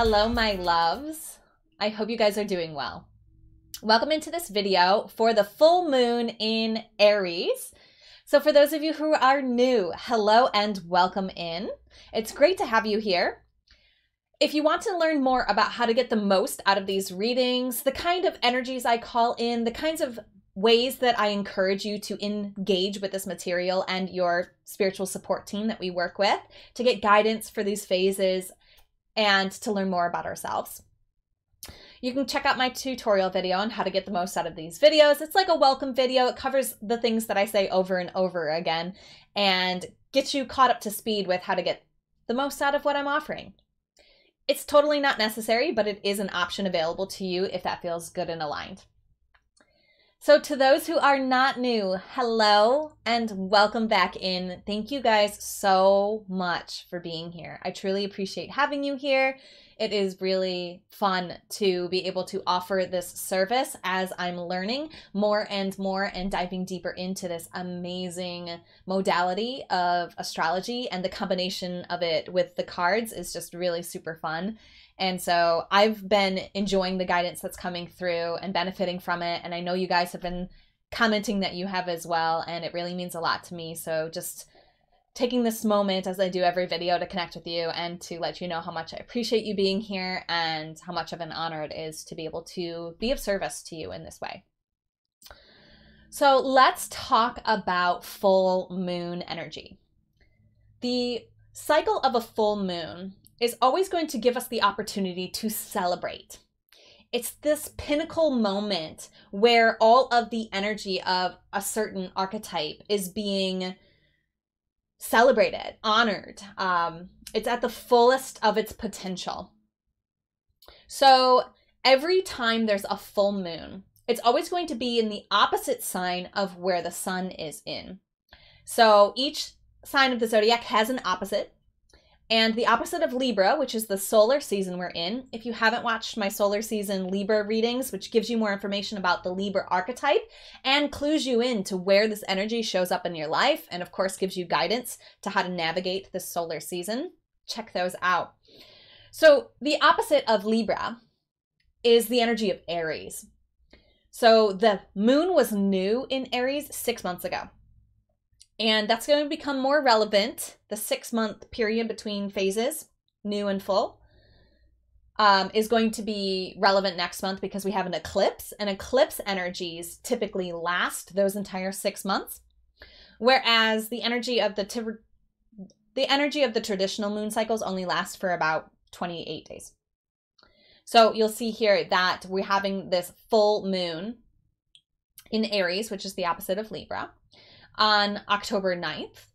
Hello, my loves. I hope you guys are doing well. Welcome into this video for the full moon in Aries. So for those of you who are new, hello and welcome in. It's great to have you here. If you want to learn more about how to get the most out of these readings, the kind of energies I call in, the kinds of ways that I encourage you to engage with this material and your spiritual support team that we work with to get guidance for these phases and to learn more about ourselves. You can check out my tutorial video on how to get the most out of these videos. It's like a welcome video. It covers the things that I say over and over again and gets you caught up to speed with how to get the most out of what I'm offering. It's totally not necessary, but it is an option available to you if that feels good and aligned. So to those who are not new, hello and welcome back in. Thank you guys so much for being here. I truly appreciate having you here. It is really fun to be able to offer this service as I'm learning more and diving deeper into this amazing modality of astrology, and the combination of it with the cards is just really super fun. And so I've been enjoying the guidance that's coming through and benefiting from it. And I know you guys have been commenting that you have as well. And it really means a lot to me. So just taking this moment, as I do every video, to connect with you and to let you know how much I appreciate you being here and how much of an honor it is to be able to be of service to you in this way. So let's talk about full moon energy. The cycle of a full moon is always going to give us the opportunity to celebrate. It's this pinnacle moment where all of the energy of a certain archetype is being celebrated, honored. It's at the fullest of its potential. So every time there's a full moon, it's always going to be in the opposite sign of where the sun is in. So each sign of the zodiac has an opposite. And the opposite of Libra, which is the solar season we're in, if you haven't watched my solar season Libra readings, which gives you more information about the Libra archetype and clues you in to where this energy shows up in your life, and of course gives you guidance to how to navigate this solar season, check those out. So the opposite of Libra is the energy of Aries. So the moon was new in Aries 6 months ago. And that's going to become more relevant. The 6-month period between phases, new and full, is going to be relevant next month because we have an eclipse. And eclipse energies typically last those entire 6 months, whereas the energy of the traditional moon cycles only last for about 28 days. So you'll see here that we're having this full moon in Aries, which is the opposite of Libra, on October 9th,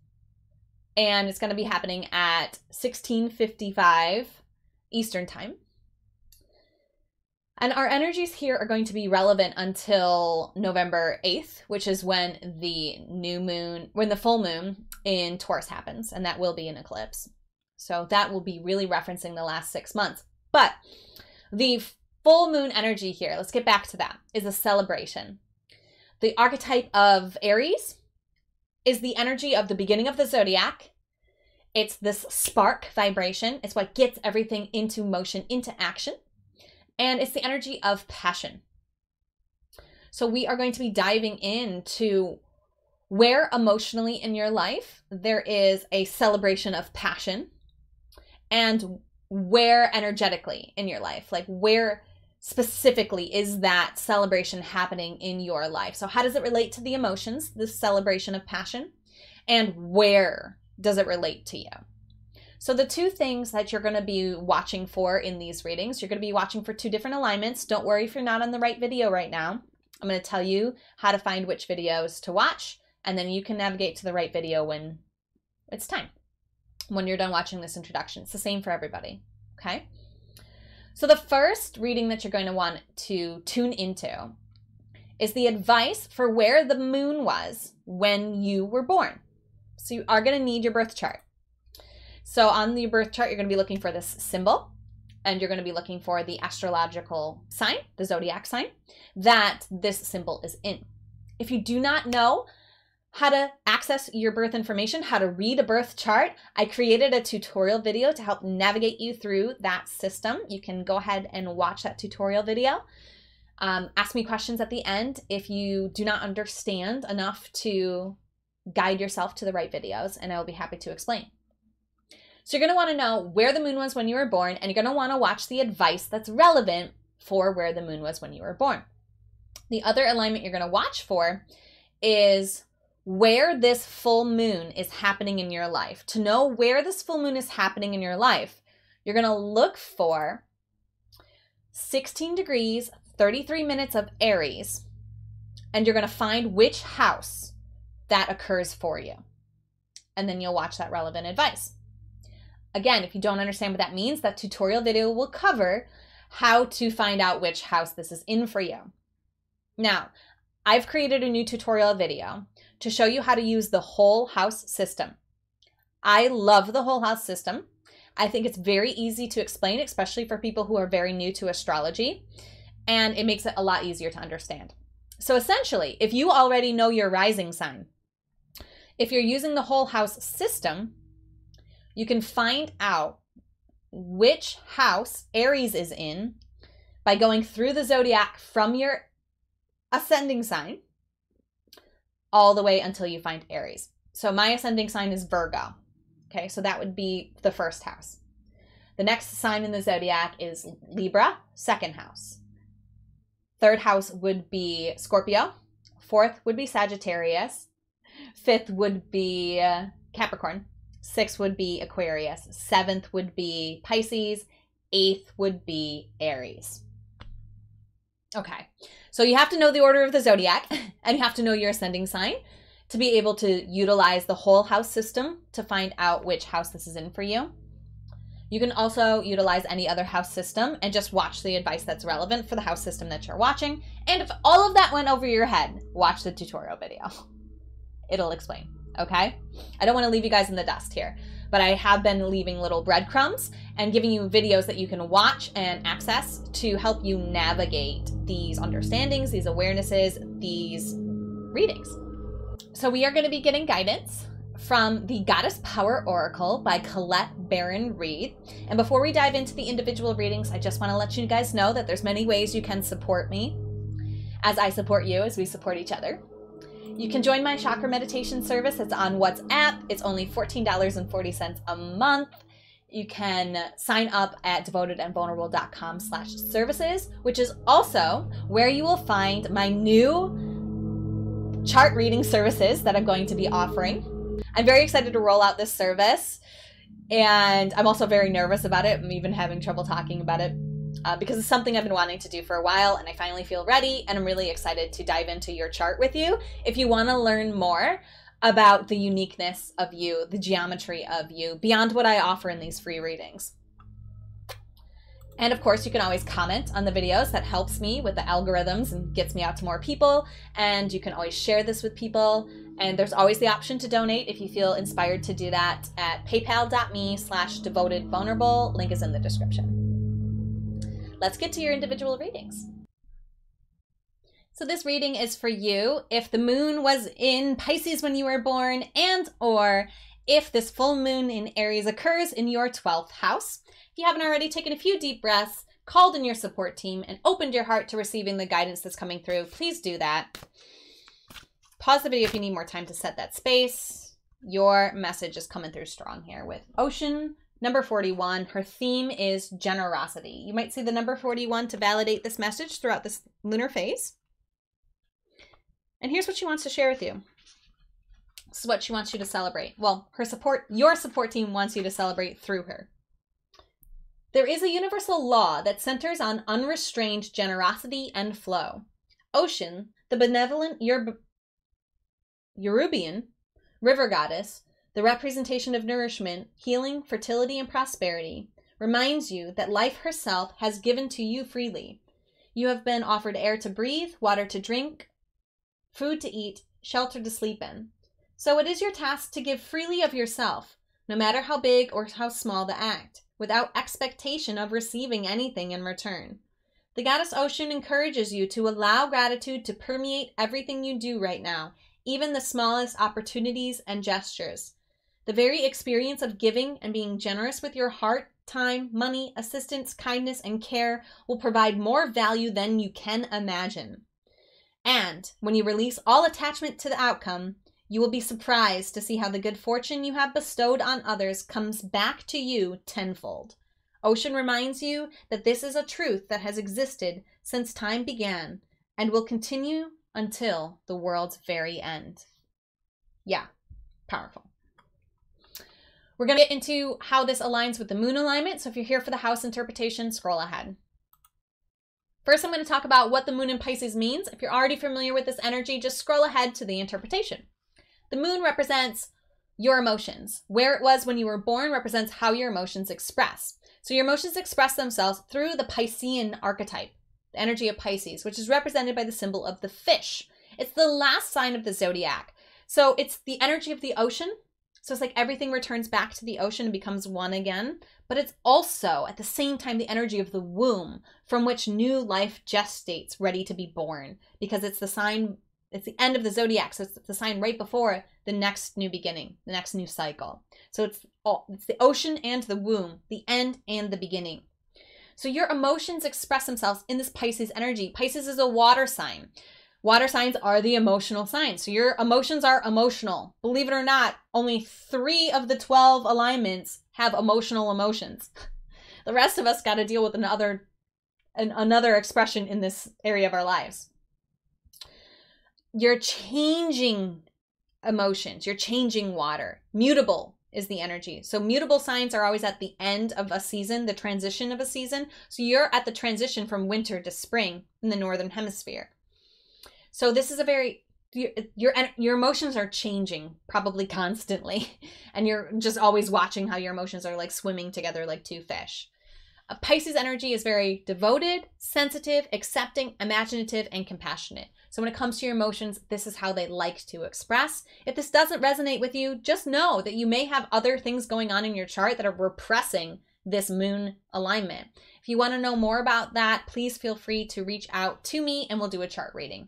and it's going to be happening at 16:55 Eastern time. And our energies here are going to be relevant until November 8th, which is when the full moon in Taurus happens, and that will be an eclipse. So that will be really referencing the last 6 months. But the full moon energy here, let's get back to that, is a celebration. The archetype of Aries is the energy of the beginning of the zodiac. It's this spark vibration. It's what gets everything into motion, into action. And it's the energy of passion. So we are going to be diving into where emotionally in your life there is a celebration of passion, and where energetically in your life, like where specifically is that celebration happening in your life. So how does it relate to the emotions, this celebration of passion, and where does it relate to you? So the two things that you're going to be watching for in these readings, you're going to be watching for two different alignments. Don't worry if you're not on the right video right now. I'm going to tell you how to find which videos to watch, and then you can navigate to the right video when it's time, when you're done watching this introduction. It's the same for everybody, okay? So the first reading that you're going to want to tune into is the advice for where the moon was when you were born. So you are going to need your birth chart. So on your birth chart, you're going to be looking for this symbol, and you're going to be looking for the astrological sign, the zodiac sign, that this symbol is in. If you do not know how to access your birth information, how to read a birth chart. I created a tutorial video to help navigate you through that system. You can go ahead and watch that tutorial video. Ask me questions at the end if you do not understand enough to guide yourself to the right videos, and I will be happy to explain. So you're going to want to know where the moon was when you were born, and you're going to want to watch the advice that's relevant for where the moon was when you were born. The other alignment you're going to watch for is where this full moon is happening in your life. To know where this full moon is happening in your life, you're going to look for 16 degrees, 33 minutes of Aries, and you're going to find which house that occurs for you. And then you'll watch that relevant advice. Again, if you don't understand what that means, that tutorial video will cover how to find out which house this is in for you. Now, I've created a new tutorial video to show you how to use the whole house system. I love the whole house system. I think it's very easy to explain, especially for people who are very new to astrology, and it makes it a lot easier to understand. So essentially, if you already know your rising sign, if you're using the whole house system, you can find out which house Aries is in by going through the zodiac from your ascending sign all the way until you find Aries. So my ascending sign is Virgo. Okay, so that would be the first house. The next sign in the zodiac is Libra, second house. Third house would be Scorpio. Fourth would be Sagittarius. Fifth would be Capricorn. Sixth would be Aquarius. Seventh would be Pisces. Eighth would be Aries. Okay, so you have to know the order of the zodiac, and you have to know your ascending sign to be able to utilize the whole house system to find out which house this is in for you. You can also utilize any other house system and just watch the advice that's relevant for the house system that you're watching. And if all of that went over your head, watch the tutorial video. It'll explain, okay? I don't want to leave you guys in the dust here, but I have been leaving little breadcrumbs and giving you videos that you can watch and access to help you navigate these understandings, these awarenesses, these readings. So we are going to be getting guidance from the Goddess Power Oracle by Collette Reid. And before we dive into the individual readings, I just want to let you guys know that there's many ways you can support me as I support you, as we support each other. You can join my chakra meditation service. It's on WhatsApp. It's only $14.40 a month. You can sign up at devotedandvulnerable.com/services, which is also where you will find my new chart reading services that I'm going to be offering. I'm very excited to roll out this service, and I'm also very nervous about it. I'm even having trouble talking about it because it's something I've been wanting to do for a while, and I finally feel ready, and I'm really excited to dive into your chart with you. If you want to learn more about the uniqueness of you, the geometry of you, beyond what I offer in these free readings. And of course, you can always comment on the videos. That helps me with the algorithms and gets me out to more people. And you can always share this with people. And there's always the option to donate if you feel inspired to do that at paypal.me/devotedvulnerable. Link is in the description. Let's get to your individual readings. So this reading is for you if the moon was in Pisces when you were born, and or if this full moon in Aries occurs in your 12th house. If you haven't already taken a few deep breaths, called in your support team, and opened your heart to receiving the guidance that's coming through, please do that. Pause the video if you need more time to set that space. Your message is coming through strong here with Ocean, number 41. Her theme is generosity. You might see the number 41 to validate this message throughout this lunar phase. And here's what she wants to share with you. This is what she wants you to celebrate. Well, your support team wants you to celebrate through her. There is a universal law that centers on unrestrained generosity and flow. Ocean, the benevolent Yorubian river goddess, the representation of nourishment, healing, fertility, and prosperity, reminds you that life herself has given to you freely. You have been offered air to breathe, water to drink, food to eat, shelter to sleep in. So it is your task to give freely of yourself, no matter how big or how small the act, without expectation of receiving anything in return. The Goddess Ocean encourages you to allow gratitude to permeate everything you do right now, even the smallest opportunities and gestures. The very experience of giving and being generous with your heart, time, money, assistance, kindness, and care will provide more value than you can imagine. And when you release all attachment to the outcome, you will be surprised to see how the good fortune you have bestowed on others comes back to you tenfold. Ocean reminds you that this is a truth that has existed since time began and will continue until the world's very end. Yeah, powerful. We're going to get into how this aligns with the moon alignment. So if you're here for the house interpretation, scroll ahead. First, I'm going to talk about what the moon in Pisces means. If you're already familiar with this energy, just scroll ahead to the interpretation. The moon represents your emotions. Where it was when you were born represents how your emotions express. So your emotions express themselves through the Piscean archetype, the energy of Pisces, which is represented by the symbol of the fish. It's the last sign of the zodiac. So it's the energy of the ocean. So it's like everything returns back to the ocean and becomes one again. But it's also at the same time the energy of the womb from which new life gestates, ready to be born, because it's the sign, it's the end of the zodiac. So it's the sign right before the next new beginning, the next new cycle. So it's the ocean and the womb, the end and the beginning. So your emotions express themselves in this Pisces energy. Pisces is a water sign. Water signs are the emotional signs. So your emotions are emotional. Believe it or not, only 3 of the 12 alignments have emotional emotions. The rest of us got to deal with another expression in this area of our lives. You're changing emotions. You're changing water. Mutable is the energy. So mutable signs are always at the end of a season, the transition of a season. So you're at the transition from winter to spring in the northern hemisphere. So this is a very, your emotions are changing probably constantly. And you're just always watching how your emotions are like swimming together like 2 fish. A Pisces energy is very devoted, sensitive, accepting, imaginative, and compassionate. So when it comes to your emotions, this is how they like to express. If this doesn't resonate with you, just know that you may have other things going on in your chart that are repressing this moon alignment. If you want to know more about that, please feel free to reach out to me and we'll do a chart reading.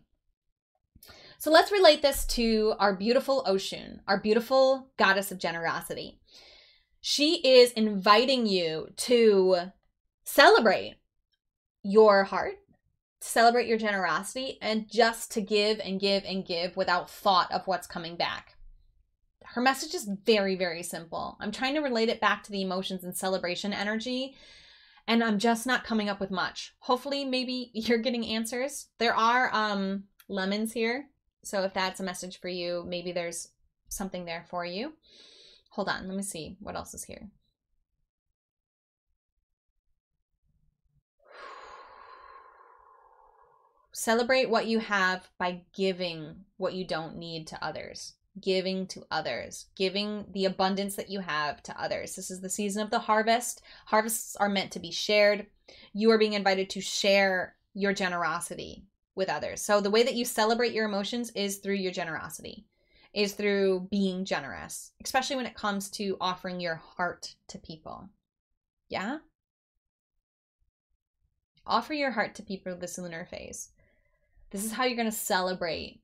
So let's relate this to our beautiful ocean, our beautiful goddess of generosity. She is inviting you to celebrate your heart, celebrate your generosity, and just to give and give and give without thought of what's coming back. Her message is very, very simple. I'm trying to relate it back to the emotions and celebration energy, and I'm just not coming up with much. Hopefully, maybe you're getting answers. There are lemons here. So if that's a message for you, maybe there's something there for you. Hold on, let me see what else is here. Celebrate what you have by giving what you don't need to others. Giving to others. Giving the abundance that you have to others. This is the season of the harvest. Harvests are meant to be shared. You are being invited to share your generosity with others. So the way that you celebrate your emotions is through your generosity, is through being generous, especially when it comes to offering your heart to people. Yeah? Offer your heart to people this lunar phase. This is how you're going to celebrate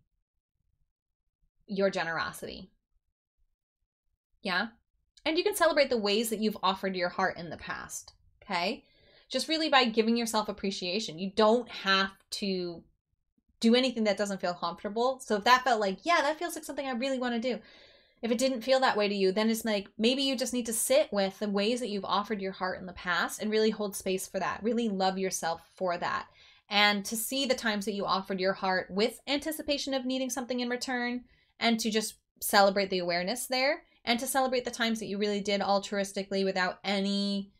your generosity. Yeah? And you can celebrate the ways that you've offered your heart in the past. Okay? Just really by giving yourself appreciation. You don't have to do anything that doesn't feel comfortable. So if that felt like, yeah, that feels like something I really want to do. If it didn't feel that way to you, then it's like, maybe you just need to sit with the ways that you've offered your heart in the past and really hold space for that. Really love yourself for that. And to see the times that you offered your heart with anticipation of needing something in return, and to just celebrate the awareness there, and to celebrate the times that you really did altruistically without any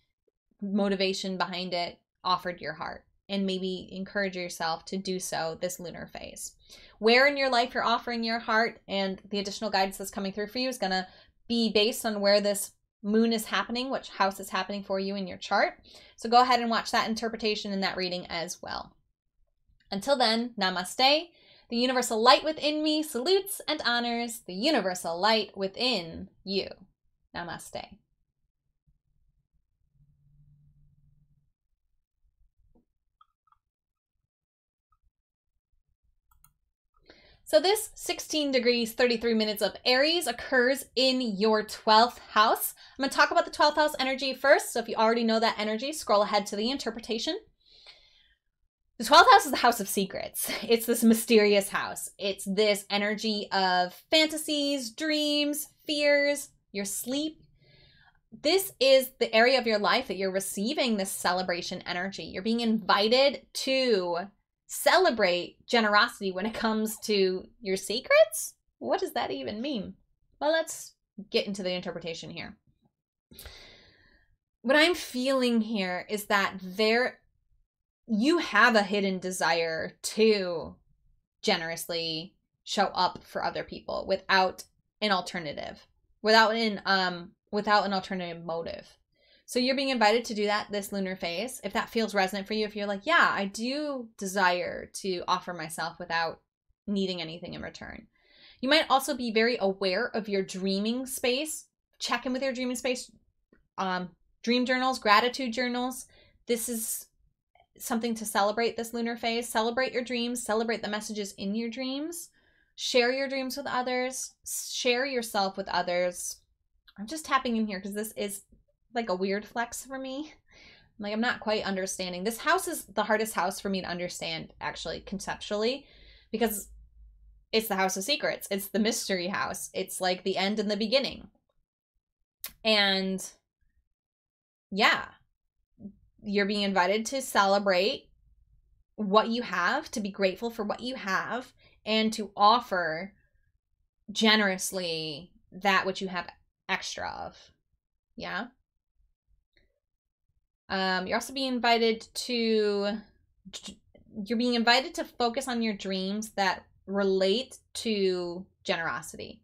motivation behind it, offered your heart. And maybe encourage yourself to do so this lunar phase. Where in your life you're offering your heart, and the additional guidance that's coming through for you is going to be based on where this moon is happening, which house is happening for you in your chart. So go ahead and watch that interpretation and that reading as well. Until then, namaste. The universal light within me salutes and honors the universal light within you. Namaste. So this 16 degrees, 33 minutes of Aries occurs in your 12th house. I'm going to talk about the 12th house energy first. So if you already know that energy, scroll ahead to the interpretation. The 12th house is the house of secrets. It's this mysterious house. It's this energy of fantasies, dreams, fears, your sleep. This is the area of your life that you're receiving this celebration energy. You're being invited to celebrate generosity when it comes to your secrets. What does that even mean? Well, let's get into the interpretation here. What I'm feeling here is that you have a hidden desire to generously show up for other people without an alternative, without an alternative motive. So you're being invited to do that this lunar phase. If that feels resonant for you, if you're like, yeah, I do desire to offer myself without needing anything in return. You might also be very aware of your dreaming space. Check in with your dreaming space. Dream journals, gratitude journals. This is something to celebrate this lunar phase. Celebrate your dreams. Celebrate the messages in your dreams. Share your dreams with others. Share yourself with others. I'm just tapping in here because this is like a weird flex for me. Like, I'm not quite understanding. This house is the hardest house for me to understand, actually, conceptually, because it's the house of secrets. It's the mystery house. It's like the end and the beginning. And yeah, you're being invited to celebrate what you have, to be grateful for what you have, and to offer generously that which you have extra of. Yeah. You're also being invited to focus on your dreams that relate to generosity.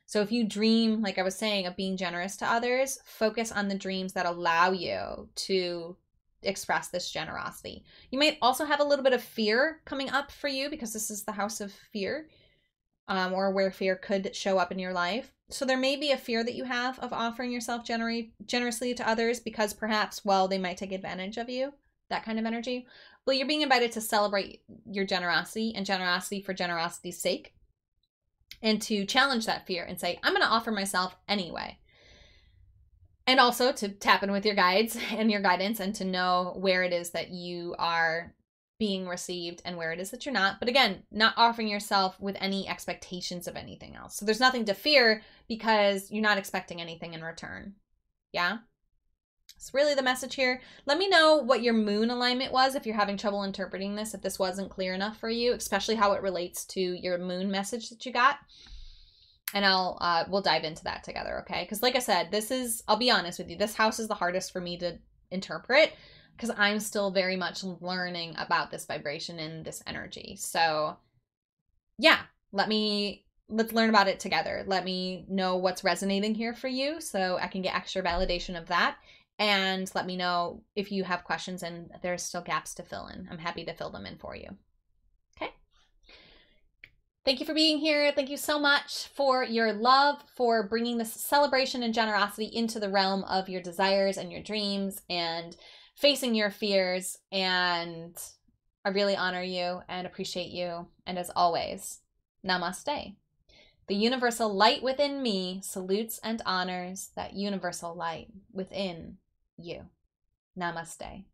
So if you dream, like I was saying, of being generous to others, focus on the dreams that allow you to express this generosity. You might also have a little bit of fear coming up for you because this is the house of fear, or where fear could show up in your life. So there may be a fear that you have of offering yourself generously to others because perhaps, well, they might take advantage of you, that kind of energy. Well, you're being invited to celebrate your generosity and generosity for generosity's sake, and to challenge that fear and say, I'm going to offer myself anyway. And also to tap in with your guides and your guidance and to know where it is that you are being received and where it is that you're not. But again, not offering yourself with any expectations of anything else. So there's nothing to fear because you're not expecting anything in return. Yeah? It's really the message here. Let me know what your moon alignment was if you're having trouble interpreting this, if this wasn't clear enough for you, especially how it relates to your moon message that you got. And we'll dive into that together, okay? Because like I said, I'll be honest with you, this house is the hardest for me to interpret because I'm still very much learning about this vibration and this energy. So yeah, let's learn about it together. Let me know what's resonating here for you so I can get extra validation of that. And let me know if you have questions and there's still gaps to fill in. I'm happy to fill them in for you. Okay. Thank you for being here. Thank you so much for your love, for bringing this celebration and generosity into the realm of your desires and your dreams and facing your fears. And I really honor you and appreciate you. And as always, namaste. The universal light within me salutes and honors that universal light within you. Namaste.